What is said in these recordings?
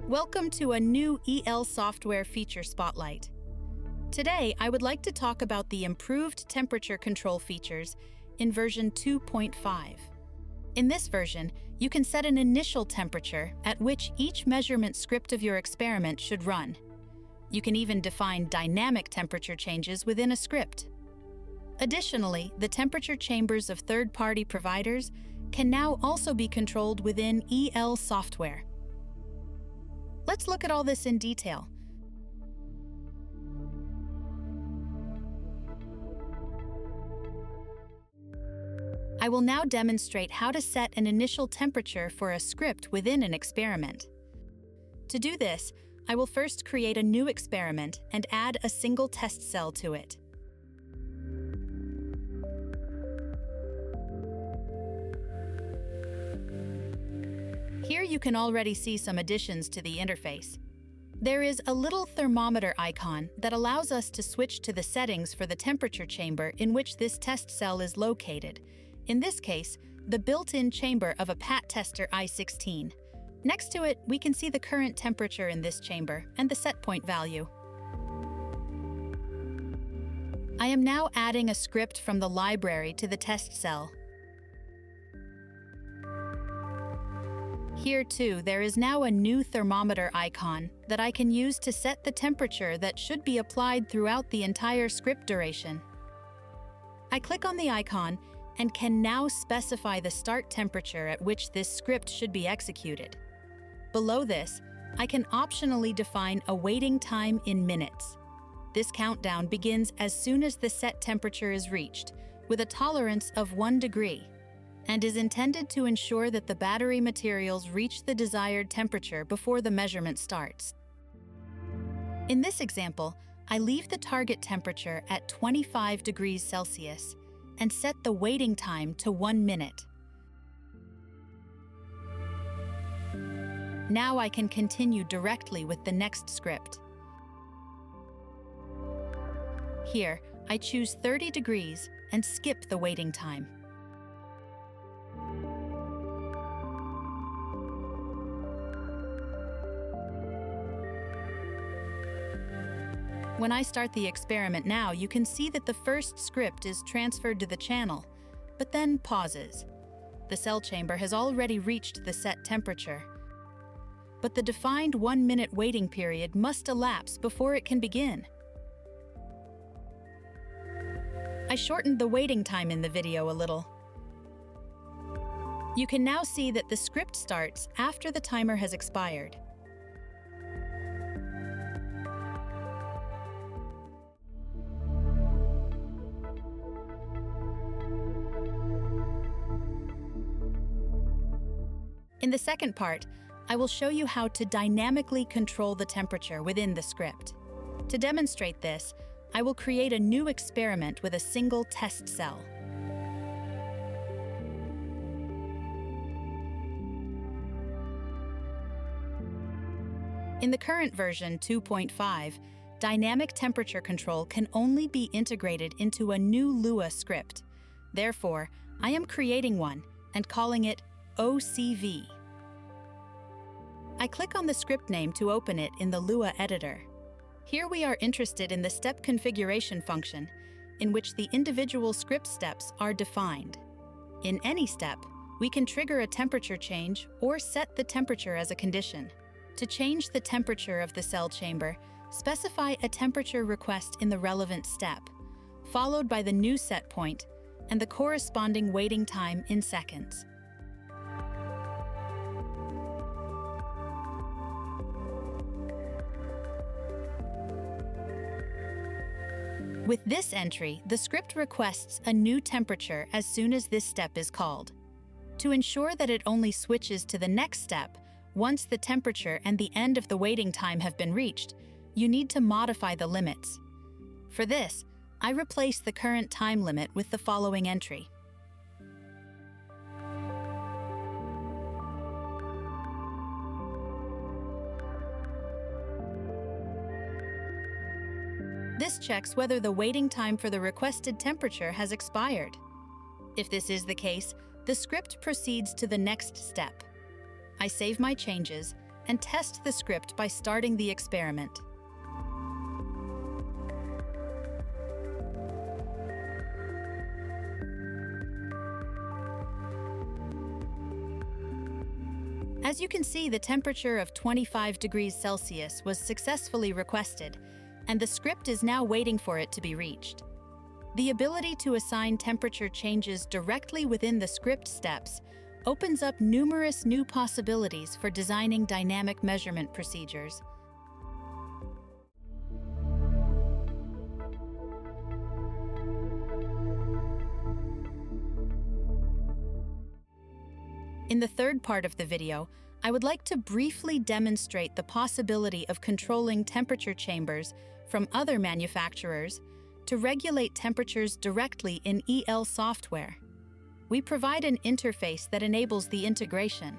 Welcome to a new EL software feature spotlight. Today, I would like to talk about the improved temperature control features in version 2.5. In this version, you can set an initial temperature at which each measurement script of your experiment should run. You can even define dynamic temperature changes within a script. Additionally, the temperature chambers of third-party providers can now also be controlled within EL software. Let's look at all this in detail. I will now demonstrate how to set an initial temperature for a script within an experiment. To do this, I will first create a new experiment and add a single test cell to it. Here you can already see some additions to the interface. There is a little thermometer icon that allows us to switch to the settings for the temperature chamber in which this test cell is located. In this case, the built-in chamber of a PAT tester i16. Next to it, we can see the current temperature in this chamber and the set point value. I am now adding a script from the library to the test cell. Here too, there is now a new thermometer icon that I can use to set the temperature that should be applied throughout the entire script duration. I click on the icon and can now specify the start temperature at which this script should be executed. Below this, I can optionally define a waiting time in minutes. This countdown begins as soon as the set temperature is reached, with a tolerance of 1 degree, and is intended to ensure that the battery materials reach the desired temperature before the measurement starts. In this example, I leave the target temperature at 25 degrees Celsius and set the waiting time to 1 minute. Now I can continue directly with the next script. Here, I choose 30 degrees and skip the waiting time. When I start the experiment now, you can see that the first script is transferred to the channel, but then pauses. The cell chamber has already reached the set temperature, but the defined 1-minute waiting period must elapse before it can begin. I shortened the waiting time in the video a little. You can now see that the script starts after the timer has expired. In the second part, I will show you how to dynamically control the temperature within the script. To demonstrate this, I will create a new experiment with a single test cell. In the current version 2.5, dynamic temperature control can only be integrated into a new Lua script. Therefore, I am creating one and calling it OCV. I click on the script name to open it in the Lua editor. Here we are interested in the step configuration function, in which the individual script steps are defined. In any step, we can trigger a temperature change or set the temperature as a condition. To change the temperature of the cell chamber, specify a temperature request in the relevant step, followed by the new set point and the corresponding waiting time in seconds. With this entry, the script requests a new temperature as soon as this step is called. To ensure that it only switches to the next step once the temperature and the end of the waiting time have been reached, you need to modify the limits. For this, I replace the current time limit with the following entry. This checks whether the waiting time for the requested temperature has expired. If this is the case, the script proceeds to the next step. I save my changes and test the script by starting the experiment. As you can see, the temperature of 25 degrees Celsius was successfully requested, and the script is now waiting for it to be reached. The ability to assign temperature changes directly within the script steps opens up numerous new possibilities for designing dynamic measurement procedures. In the third part of the video, I would like to briefly demonstrate the possibility of controlling temperature chambers from other manufacturers to regulate temperatures directly in EL software. We provide an interface that enables the integration.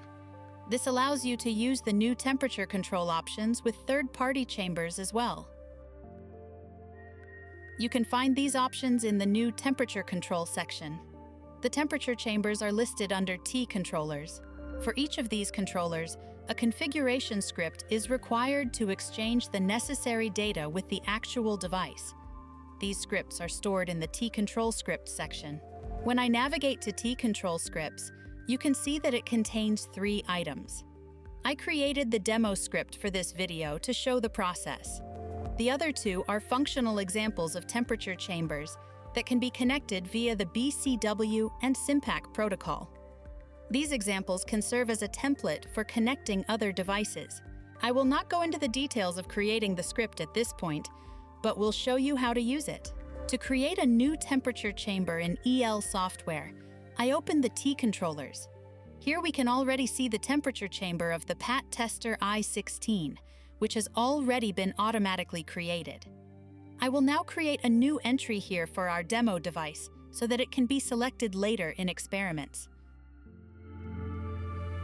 This allows you to use the new temperature control options with third-party chambers as well. You can find these options in the new temperature control section. The temperature chambers are listed under T controllers. For each of these controllers, a configuration script is required to exchange the necessary data with the actual device. These scripts are stored in the T control script section. When I navigate to T control scripts, you can see that it contains 3 items. I created the demo script for this video to show the process. The other 2 are functional examples of temperature chambers that can be connected via the BCW and SIMPAC protocol. These examples can serve as a template for connecting other devices. I will not go into the details of creating the script at this point, but will show you how to use it. To create a new temperature chamber in EL software, I open the T controllers. Here we can already see the temperature chamber of the PAT Tester I16, which has already been automatically created. I will now create a new entry here for our demo device so that it can be selected later in experiments.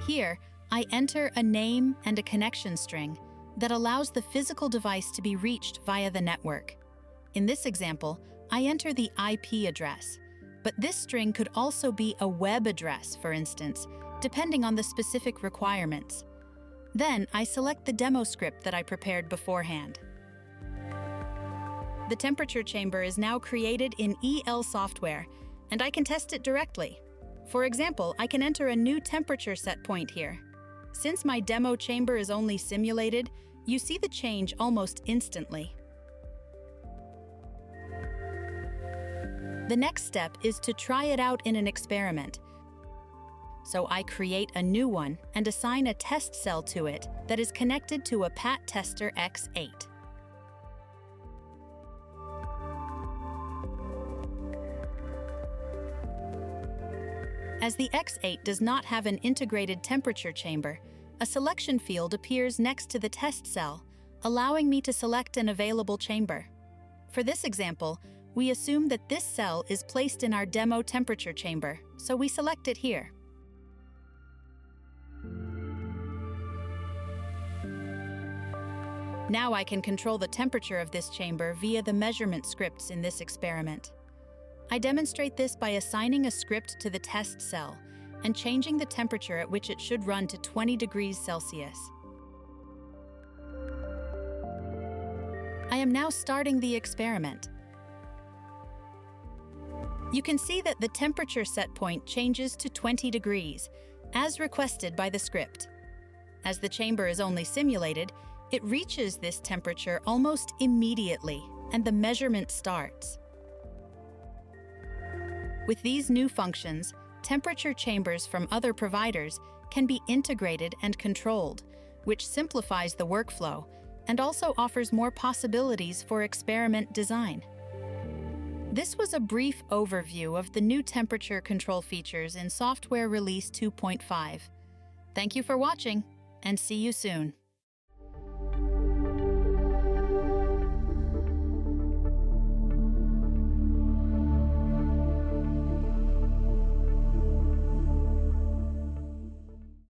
Here, I enter a name and a connection string that allows the physical device to be reached via the network. In this example, I enter the IP address, but this string could also be a web address, for instance, depending on the specific requirements. Then I select the demo script that I prepared beforehand. The temperature chamber is now created in EL software, and I can test it directly. For example, I can enter a new temperature set point here. Since my demo chamber is only simulated, you see the change almost instantly. The next step is to try it out in an experiment. So I create a new one and assign a test cell to it that is connected to a PAT Tester X8. As the X8 does not have an integrated temperature chamber, a selection field appears next to the test cell, allowing me to select an available chamber. For this example, we assume that this cell is placed in our demo temperature chamber, so we select it here. Now I can control the temperature of this chamber via the measurement scripts in this experiment. I demonstrate this by assigning a script to the test cell and changing the temperature at which it should run to 20 degrees Celsius. I am now starting the experiment. You can see that the temperature set point changes to 20 degrees, as requested by the script. As the chamber is only simulated, it reaches this temperature almost immediately, and the measurement starts. With these new functions, temperature chambers from other providers can be integrated and controlled, which simplifies the workflow and also offers more possibilities for experiment design. This was a brief overview of the new temperature control features in Software Release 2.5. Thank you for watching, and see you soon.